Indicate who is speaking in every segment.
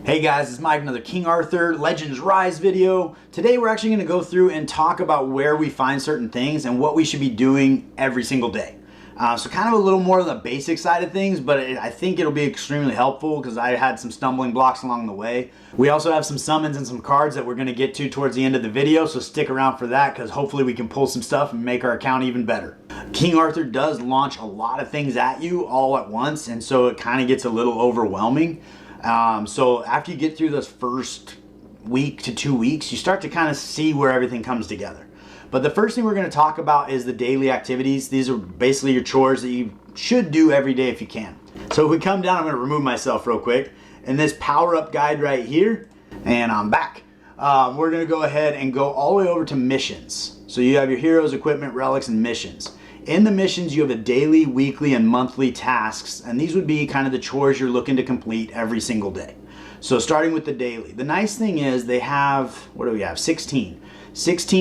Speaker 1: Hey guys, it's Mike, another King Arthur Legends Rise video. Today we're actually going to go through and talk about where we find certain things and what we should be doing every single day. So kind of a little more of the basic side of things, but I think it'll be extremely helpful because I had some stumbling blocks along the way. We also have some summons and some cards that we're going to get to towards the end of the video, so stick around for that because hopefully we can pull some stuff and make our account even better. King Arthur does launch a lot of things at you all at once, and so it kind of gets a little overwhelming. So after you get through this first week to 2 weeks, you start to kind of see where everything comes together. But the first thing we're going to talk about is the daily activities. These are basically your chores that you should do every day if you can. So if we come down, I'm going to remove myself real quick. And this power up guide right here, and I'm back. We're going to go ahead and go all the way over to missions. So you have your heroes, equipment, relics, and missions. In the missions, you have a daily, weekly, and monthly tasks, and these would be kind of the chores you're looking to complete every single day. So starting with the daily. The nice thing is they have, what do we have, 16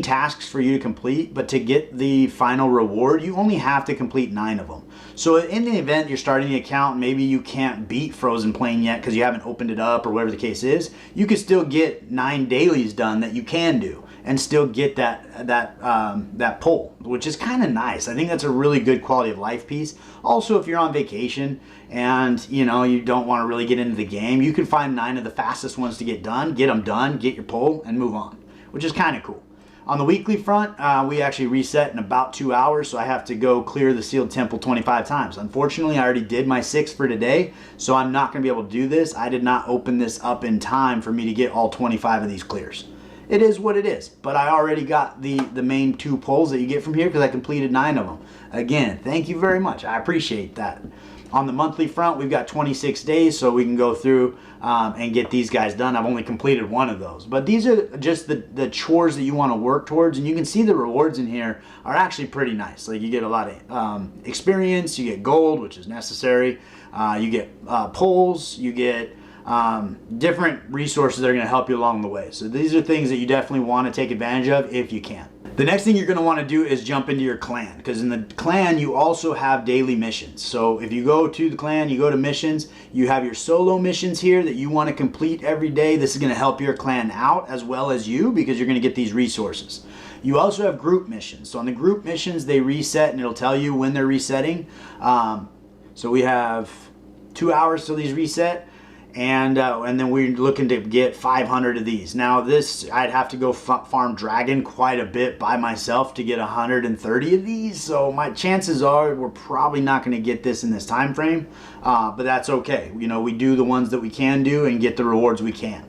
Speaker 1: tasks for you to complete, but to get the final reward, you only have to complete 9 of them. So in the event you're starting the account, maybe you can't beat Frozen Plain yet because you haven't opened it up or whatever the case is, you could still get 9 dailies done that you can do and still get that pull, which is kind of nice. I think that's a really good quality of life piece. Also, if you're on vacation and you don't want to really get into the game, you can find 9 of the fastest ones to get done, get them done, get your pull, and move on, which is kind of cool. On the weekly front, we actually reset in about 2 hours, so I have to go clear the sealed temple 25 times. Unfortunately, I already did my 6 for today, so I'm not going to be able to do this. I did not open this up in time for me to get all 25 of these clears. It is what it is, but I already got the main 2 pulls that you get from here because I completed 9 of them. Again, thank you very much. I appreciate that. On the monthly front, we've got 26 days, so we can go through and get these guys done. I've only completed 1 of those. But these are just the chores that you want to work towards, and you can see the rewards in here are actually pretty nice. Like you get a lot of experience, you get gold, which is necessary, you get pulls, you get different resources that are going to help you along the way. So these are things that you definitely want to take advantage of if you can. The next thing you're going to want to do is jump into your clan, because in the clan you also have daily missions. So if you go to the clan, you go to missions, you have your solo missions here that you want to complete every day. This is going to help your clan out as well as you, because you're going to get these resources. You also have group missions. So on the group missions, they reset and it'll tell you when they're resetting. So we have 2 hours till these reset. And then we're looking to get 500 of these. Now this, I'd have to go farm dragon quite a bit by myself to get 130 of these. So my chances are we're probably not going to get this in this time frame, but that's okay. We do the ones that we can do and get the rewards we can.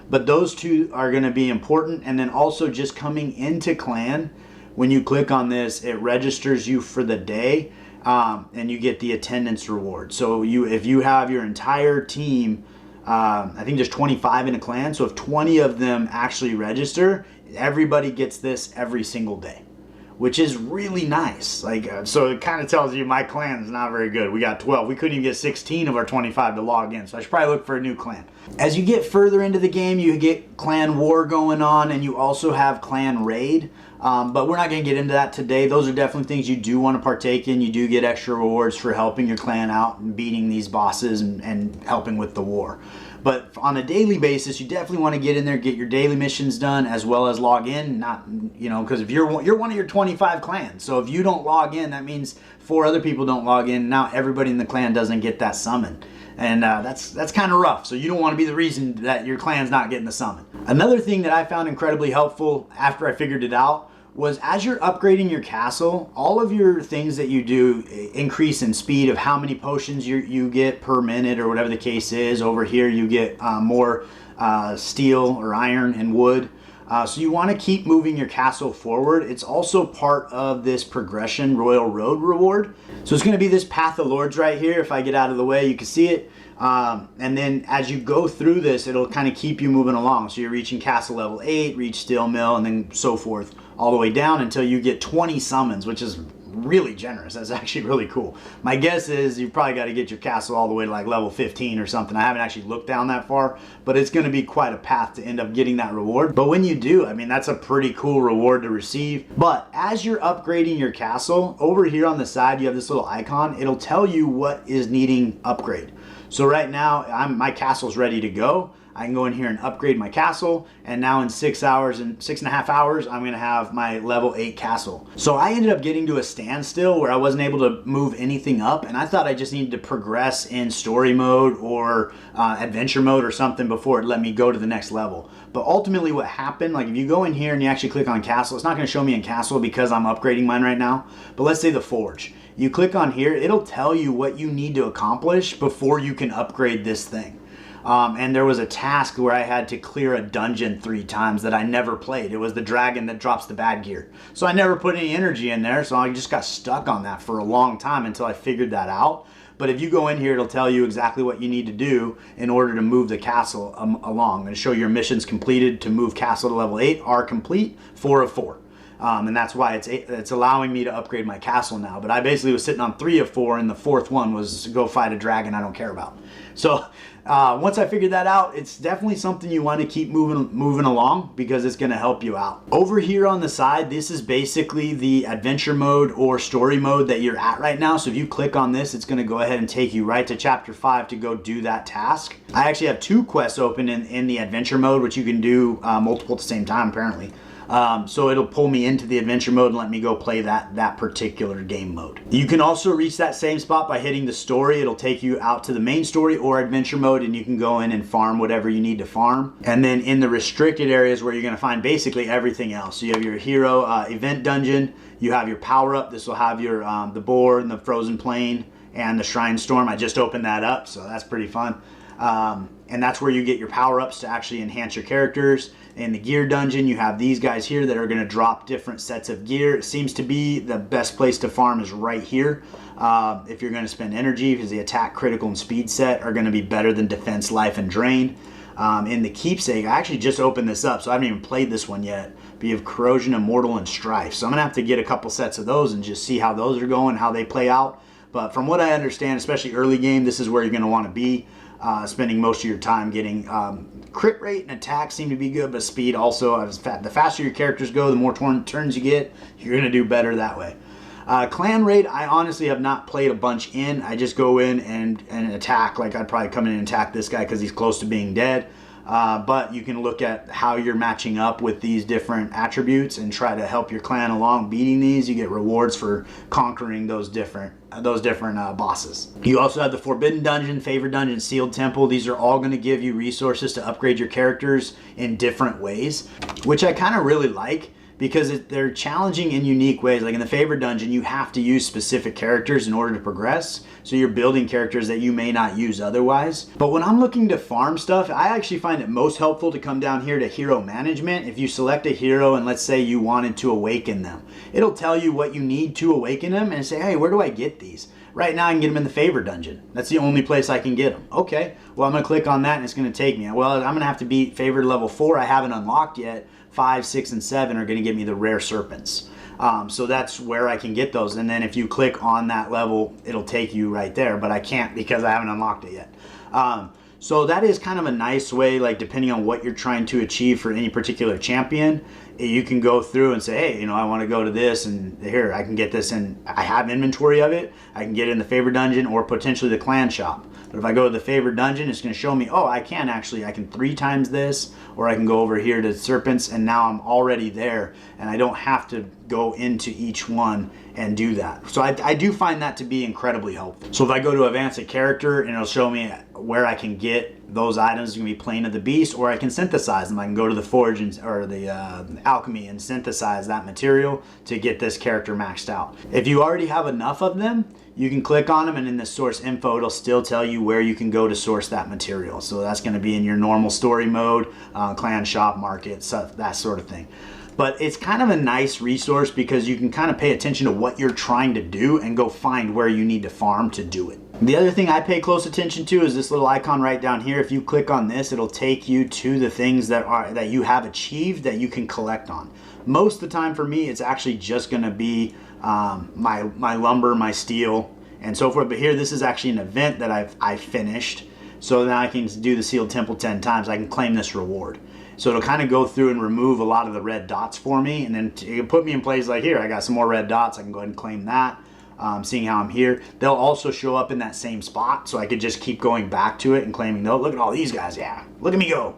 Speaker 1: But those 2 are going to be important. And then also just coming into clan, when you click on this, it registers you for the day. And you get the attendance reward. So if you have your entire team, I think there's 25 in a clan, so if 20 of them actually register, everybody gets this every single day, which is really nice. So it kind of tells you my clan is not very good. We got 12. We couldn't even get 16 of our 25 to log in, so I should probably look for a new clan. As you get further into the game, you get clan war going on, and you also have clan raid. But we're not going to get into that today. Those are definitely things you do want to partake in. You do get extra rewards for helping your clan out and beating these bosses and helping with the war. But on a daily basis, you definitely want to get in there, get your daily missions done, as well as log in. Because if you're one of your 25 clans, so if you don't log in, that means 4 other people don't log in. Now everybody in the clan doesn't get that summon. And that's kind of rough. So you don't want to be the reason that your clan's not getting the summon. Another thing that I found incredibly helpful after I figured it out was as you're upgrading your castle, all of your things that you do increase in speed of how many potions you get per minute or whatever the case is. Over here you get more steel or iron and wood. So you want to keep moving your castle forward. It's also part of this progression Royal Road reward. So it's going to be this Path of Lords right here. If I get out of the way, you can see it. And then as you go through this, it'll kind of keep you moving along. So you're reaching castle level 8, reach steel mill, and then so forth all the way down until you get 20 summons, which is really generous. That's actually really cool. My guess is you probably got to get your castle all the way to like level 15 or something. I haven't actually looked down that far, but it's going to be quite a path to end up getting that reward. But when you do, I mean, that's a pretty cool reward to receive. But as you're upgrading your castle, over here on the side, you have this little icon. It'll tell you what is needing upgrade. So right now, my castle's ready to go. I can go in here and upgrade my castle, and now in 6.5 hours, I'm gonna have my level 8 castle. So I ended up getting to a standstill where I wasn't able to move anything up, and I thought I just needed to progress in story mode or adventure mode or something before it let me go to the next level. But ultimately what happened, like if you go in here and you actually click on castle, it's not gonna show me in castle because I'm upgrading mine right now, but let's say the forge. You click on here, it'll tell you what you need to accomplish before you can upgrade this thing. And there was a task where I had to clear a dungeon 3 times that I never played. It was the dragon that drops the bad gear. So I never put any energy in there, so I just got stuck on that for a long time until I figured that out. But if you go in here, it'll tell you exactly what you need to do in order to move the castle along. I'm going to show your missions completed to move castle to level 8 are complete, 4 of 4. And that's why it's allowing me to upgrade my castle now. But I basically was sitting on 3 of 4, and the 4th one was go fight a dragon I don't care about. So once I figured that out, it's definitely something you want to keep moving along because it's going to help you out. Over here on the side, this is basically the adventure mode or story mode that you're at right now. So if you click on this, it's going to go ahead and take you right to chapter 5 to go do that task. I actually have 2 quests open in the adventure mode, which you can do multiple at the same time apparently. So it'll pull me into the adventure mode and let me go play that particular game mode. You can also reach that same spot by hitting the story. It'll take you out to the main story or adventure mode, and you can go in and farm whatever you need to farm. And then in the restricted areas where you're going to find basically everything else. So you have your hero event dungeon, you have your power up. This will have your the boar and the frozen plain and the shrine storm. I just opened that up, so that's pretty fun. And that's where you get your power-ups to actually enhance your characters. In the gear dungeon, you have these guys here that are going to drop different sets of gear. It seems to be the best place to farm is right here. If you're going to spend energy, because the attack, critical, and speed set are going to be better than defense, life, and drain. In the keepsake, I actually just opened this up, so I haven't even played this one yet. But you have corrosion, immortal, and strife. So I'm going to have to get a couple sets of those and just see how those are going, how they play out. But from what I understand, especially early game, this is where you're going to want to be. Spending most of your time getting crit rate and attack seem to be good, but speed also. The faster your characters go, the more turns you get, you're going to do better that way. Clan raid, I honestly have not played a bunch in. I just go in and attack. Like I'd probably come in and attack this guy because he's close to being dead. But you can look at how you're matching up with these different attributes and try to help your clan along beating these. You get rewards for conquering those different bosses. You also have the Forbidden Dungeon, Favored Dungeon, Sealed Temple. These are all going to give you resources to upgrade your characters in different ways, which I kind of really like. Because they're challenging in unique ways. Like in the Favored Dungeon, you have to use specific characters in order to progress. So you're building characters that you may not use otherwise. But when I'm looking to farm stuff, I actually find it most helpful to come down here to Hero Management. If you select a hero and let's say you wanted to awaken them, it'll tell you what you need to awaken them and say, hey, where do I get these? Right now I can get them in the Favored Dungeon. That's the only place I can get them. Okay, well I'm going to click on that and it's going to take me. Well, I'm going to have to beat Favored level 4. I haven't unlocked yet. 5, 6, and 7 are going to give me the rare serpents. So that's where I can get those. And then if you click on that level, it'll take you right there. But I can't because I haven't unlocked it yet. So that is kind of a nice way, like depending on what you're trying to achieve for any particular champion, you can go through and say, hey, I want to go to this and here, I can get this and I have inventory of it. I can get it in the Favored Dungeon or potentially the clan shop. But if I go to the Favored Dungeon, it's going to show me, oh, I can 3 times this, or I can go over here to Serpents and now I'm already there and I don't have to go into each one and do that. So I do find that to be incredibly helpful. So if I go to advance a character and it'll show me where I can get those items, it's going to be Plane of the Beast, or I can synthesize them. I can go to the Forge or the Alchemy and synthesize that material to get this character maxed out. If you already have enough of them, you can click on them and in the source info, it'll still tell you where you can go to source that material. So that's going to be in your normal story mode, clan shop, market, that sort of thing. But it's kind of a nice resource because you can kind of pay attention to what you're trying to do and go find where you need to farm to do it. The other thing I pay close attention to is this little icon right down here. If you click on this, it'll take you to the things that you have achieved that you can collect on. Most of the time for me, it's actually just going to be my lumber, my steel, and so forth. But here, this is actually an event that I've finished. So now I can do the Sealed Temple 10 times. I can claim this reward. So it'll kind of go through and remove a lot of the red dots for me, and then it'll put me in places like here. I got some more red dots. I can go ahead and claim that. seeing how I'm here. They'll also show up in that same spot, so I could just keep going back to it and claiming, no, look at all these guys, yeah, look at me go.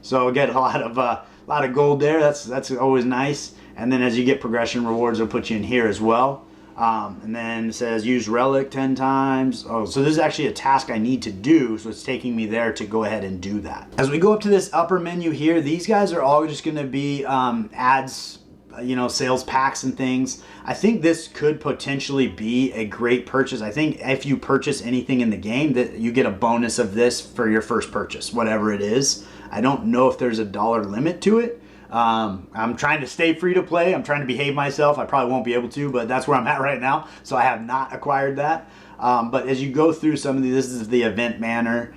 Speaker 1: So get a lot of gold there. That's always nice. And then as you get progression rewards, it'll put you in here as well. And then it says use relic 10 times. Oh, so this is actually a task I need to do, so it's taking me there to go ahead and do that. As we go up to this upper menu here, these guys are all just going to be ads, you know, sales packs and things. I think this could potentially be a great purchase. I think if you purchase anything in the game, that you get a bonus of this for your first purchase, whatever it is. I don't know if there's a dollar limit to it. I'm trying to stay free to play. I'm trying to behave myself. I probably won't be able to, but that's where I'm at right now. So I have not acquired that. But as you go through some of these, this is the event banner.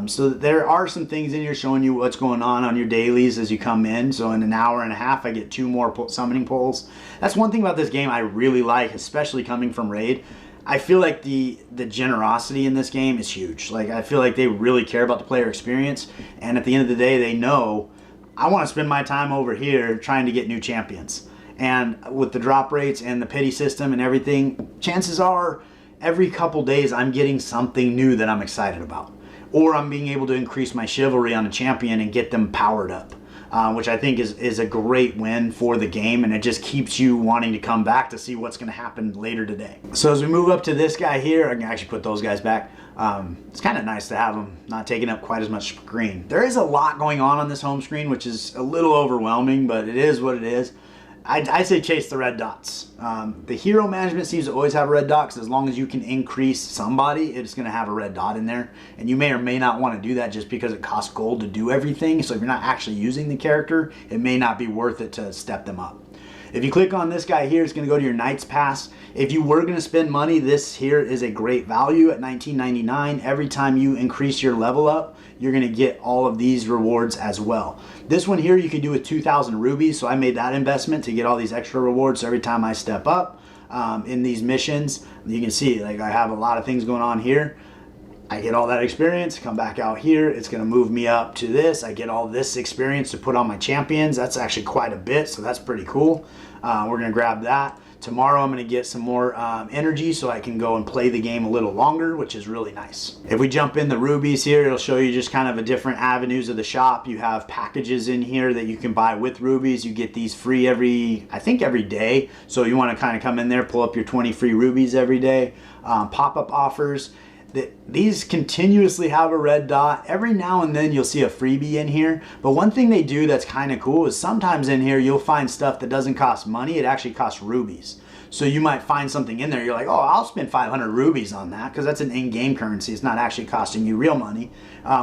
Speaker 1: So there are some things in here showing you what's going on your dailies as you come in. So in an hour and a half, I get 2 more summoning poles. That's one thing about this game I really like, especially coming from Raid. I feel like the generosity in this game is huge. Like, I feel like they really care about the player experience. And at the end of the day, they know I want to spend my time over here trying to get new champions. And with the drop rates and the pity system and everything, chances are every couple days I'm getting something new that I'm excited about. Or I'm being able to increase my chivalry on a champion and get them powered up. Which I think is a great win for the game, and it just keeps you wanting to come back to see what's going to happen later today. So as we move up to this guy here, I can actually put those guys back. It's kind of nice to have them not taking up quite as much screen. There is a lot going on this home screen, which is a little overwhelming, but it is what it is. I say chase the red dots. The hero management seems to always have red dots. As long as you can increase somebody, it's going to have a red dot in there. And you may or may not want to do that just because it costs gold to do everything. So if you're not actually using the character, it may not be worth it to step them up. If you click on this guy here, it's going to go to your Knights Pass. If you were going to spend money, this here is a great value at $19.99. Every time you increase your level up, you're going to get all of these rewards as well. This one here you can do with 2,000 rubies, so I made that investment to get all these extra rewards. So every time I step up in these missions, you can see like I have a lot of things going on here. I get all that experience, come back out here, it's going to move me up to this. I get all this experience to put on my champions. That's actually quite a bit, so that's pretty cool. We're going to grab that. Tomorrow I'm going to get some more energy so I can go and play the game a little longer, which is really nice. If we jump in the rubies here, it'll show you just kind of a different avenues of the shop. You have packages in here that you can buy with rubies. You get these free I think every day. So you want to kind of come in there, pull up your 20 free rubies every day. Pop-up offers. These continuously have a red dot. Every now and then you'll see a freebie in here, but one thing they do that's kind of cool is sometimes in here you'll find stuff that doesn't cost money, it actually costs rubies. So you might find something in there, you're like, oh, I'll spend 500 rubies on that because that's an in-game currency. It's not actually costing you real money,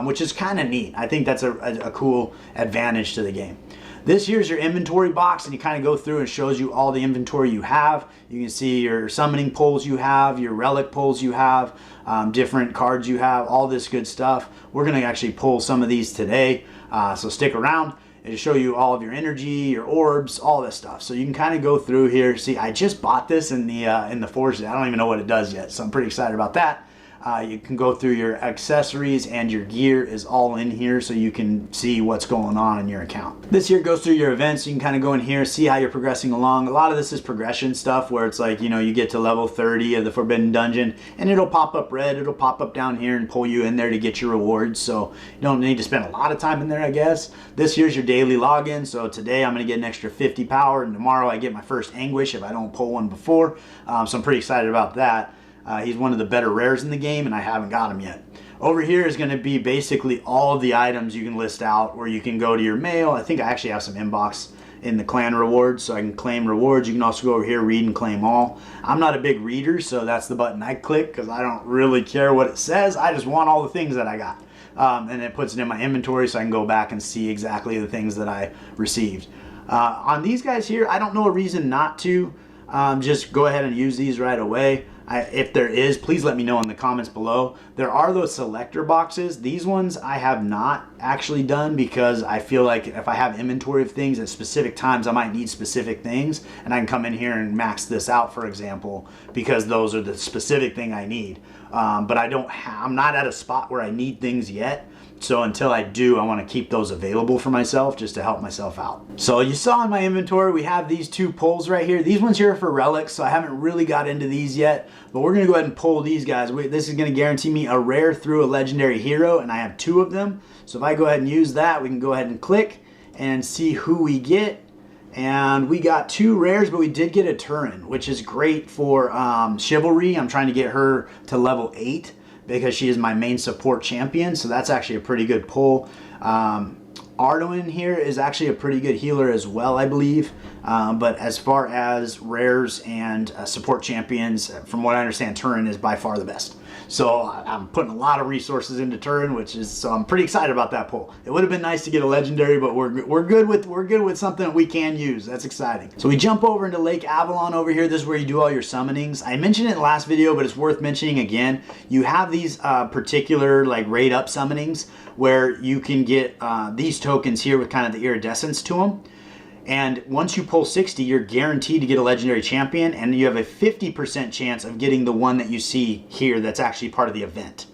Speaker 1: which is kind of neat. I think that's a cool advantage to the game. This here's your inventory box, and you kind of go through and shows you all the inventory you have. You can see your summoning poles you have, your relic poles you have, different cards you have, all this good stuff. We're going to actually pull some of these today, so stick around. It'll show you all of your energy, your orbs, all this stuff. So you can kind of go through here. See, I just bought this in the Forge. I don't even know what it does yet, so I'm pretty excited about that. You can go through your accessories, and your gear is all in here so you can see what's going on in your account. This here goes through your events. You can kind of go in here, see how you're progressing along. A lot of this is progression stuff where it's like, you know, you get to level 30 of the Forbidden Dungeon and it'll pop up red. It'll pop up down here and pull you in there to get your rewards. So you don't need to spend a lot of time in there, I guess. This here's your daily login. So today I'm going to get an extra 50 power, and tomorrow I get my first Anguish if I don't pull one before. So I'm pretty excited about that. He's one of the better rares in the game, and I haven't got him yet. Over here is going to be basically all of the items you can list out, where you can go to your mail. I think I actually have some inbox in the clan rewards, so I can claim rewards. You can also go over here, read and claim all. I'm not a big reader, so that's the button I click because I don't really care what it says. I just want all the things that I got. And it puts it in my inventory so I can go back and see exactly the things that I received. On these guys here, I don't know a reason not to. Just go ahead and use these right away. If there is, please let me know in the comments below. There are those selector boxes. These ones I have not actually done because I feel like if I have inventory of things at specific times, I might need specific things, and I can come in here and max this out, for example, because those are the specific thing I need. But I'm not at a spot where I need things yet. So until I do, I want to keep those available for myself just to help myself out. So you saw in my inventory, we have these 2 pulls right here. These ones here are for relics, so I haven't really got into these yet, but we're going to go ahead and pull these guys. This is going to guarantee me a rare through a legendary hero, and I have 2 of them. So if I go ahead and use that, we can go ahead and click and see who we get. And we got 2 rares, but we did get a Turin, which is great for Chivalry. I'm trying to get her to level 8 because she is my main support champion, so that's actually a pretty good pull. Arduin here is actually a pretty good healer as well, I believe. But as far as rares and support champions, from what I understand, Turin is by far the best. So I'm putting a lot of resources into Turin, so I'm pretty excited about that pull. It would have been nice to get a legendary, but we're good with something that we can use. That's exciting. So we jump over into Lake Avalon over here. This is where you do all your summonings. I mentioned it in the last video, but it's worth mentioning again. You have these particular like raid up summonings where you can get these tokens here with kind of the iridescence to them. And once you pull 60, you're guaranteed to get a legendary champion, and you have a 50% chance of getting the one that you see here that's actually part of the event.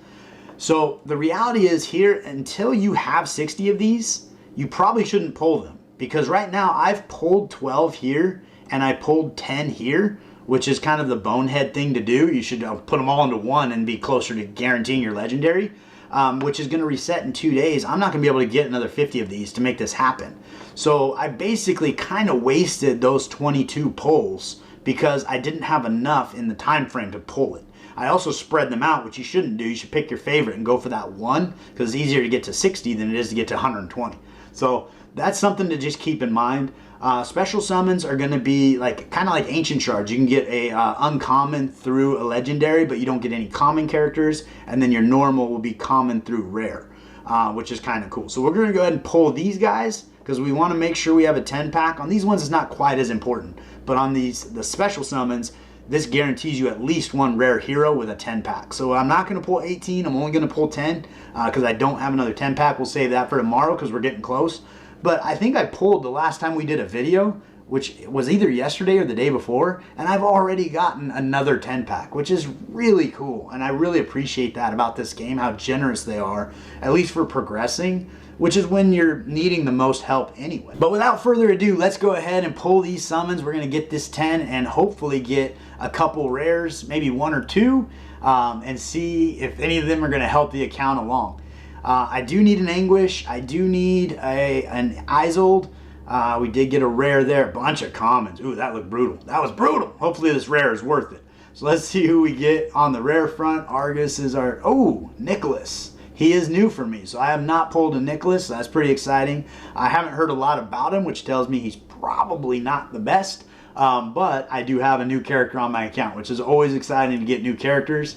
Speaker 1: So the reality is here, until you have 60 of these, you probably shouldn't pull them. Because right now I've pulled 12 here, and I pulled 10 here, which is kind of the bonehead thing to do. You should put them all into one and be closer to guaranteeing your legendary. Which is going to reset in 2 days. I'm not going to be able to get another 50 of these to make this happen. So I basically kind of wasted those 22 pulls because I didn't have enough in the time frame to pull it. I also spread them out, which you shouldn't do. You should pick your favorite and go for that one because it's easier to get to 60 than it is to get to 120. So that's something to just keep in mind. Special summons are going to be kind of like ancient shards. You can get a uncommon through a legendary, but you don't get any common characters, and then your normal will be common through rare, which is kind of cool. So we're going to go ahead and pull these guys because we want to make sure we have a 10 pack. On these ones it's not quite as important, but on the special summons, this guarantees you at least 1 rare hero with a 10 pack. So I'm not going to pull 18, I'm only going to pull 10 because I don't have another 10 pack. We'll save that for tomorrow because we're getting close. But I think I pulled the last time we did a video, which was either yesterday or the day before, and I've already gotten another 10 pack, which is really cool. And I really appreciate that about this game, how generous they are, at least for progressing, which is when you're needing the most help anyway. But without further ado, let's go ahead and pull these summons. We're going to get this 10 and hopefully get a couple rares, maybe 1 or 2, and see if any of them are going to help the account along. I do need an Anguish. I do need an Isolde. We did get a rare there. A bunch of commons. Ooh, that looked brutal. That was brutal. Hopefully this rare is worth it. So let's see who we get on the rare front. Argus is our... Oh, Nicholas. He is new for me. So I have not pulled a Nicholas. So that's pretty exciting. I haven't heard a lot about him, which tells me he's probably not the best. But I do have a new character on my account, which is always exciting to get new characters.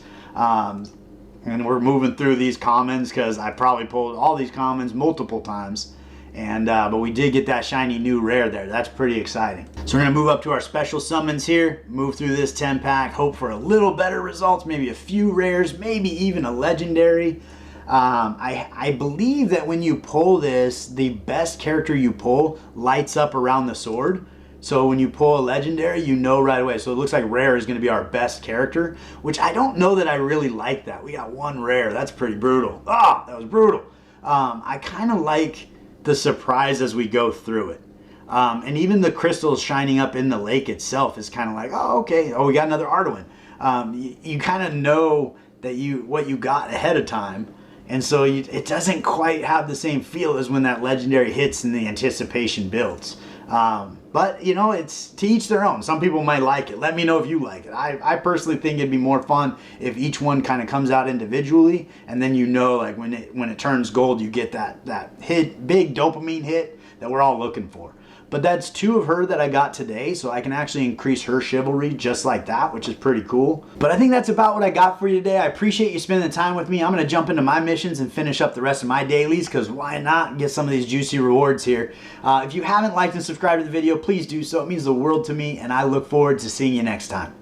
Speaker 1: And we're moving through these commons because I probably pulled all these commons multiple times. And but we did get that shiny new rare there. That's pretty exciting. So we're going to move up to our special summons here. Move through this 10 pack. Hope for a little better results. Maybe a few rares. Maybe even a legendary. I believe that when you pull this, the best character you pull lights up around the sword. So when you pull a legendary, you know right away. So it looks like rare is going to be our best character, which I don't know that I really like that. We got 1 rare. That's pretty brutal. Ah, that was brutal. I kind of like the surprise as we go through it. And even the crystals shining up in the lake itself is kind of like, oh, okay. Oh, we got another Arduin. You kind of know that what you got ahead of time. And so it doesn't quite have the same feel as when that legendary hits and the anticipation builds. But, you know, it's to each their own. Some people might like it. Let me know if you like it. I personally think it'd be more fun if each one kind of comes out individually, and then you know, like, when it turns gold, you get that hit, big dopamine hit that we're all looking for. But that's 2 of her that I got today, so I can actually increase her chivalry just like that, which is pretty cool. But I think that's about what I got for you today. I appreciate you spending the time with me. I'm going to jump into my missions and finish up the rest of my dailies, because why not get some of these juicy rewards here. If you haven't liked and subscribed to the video, please do so. It means the world to me, and I look forward to seeing you next time.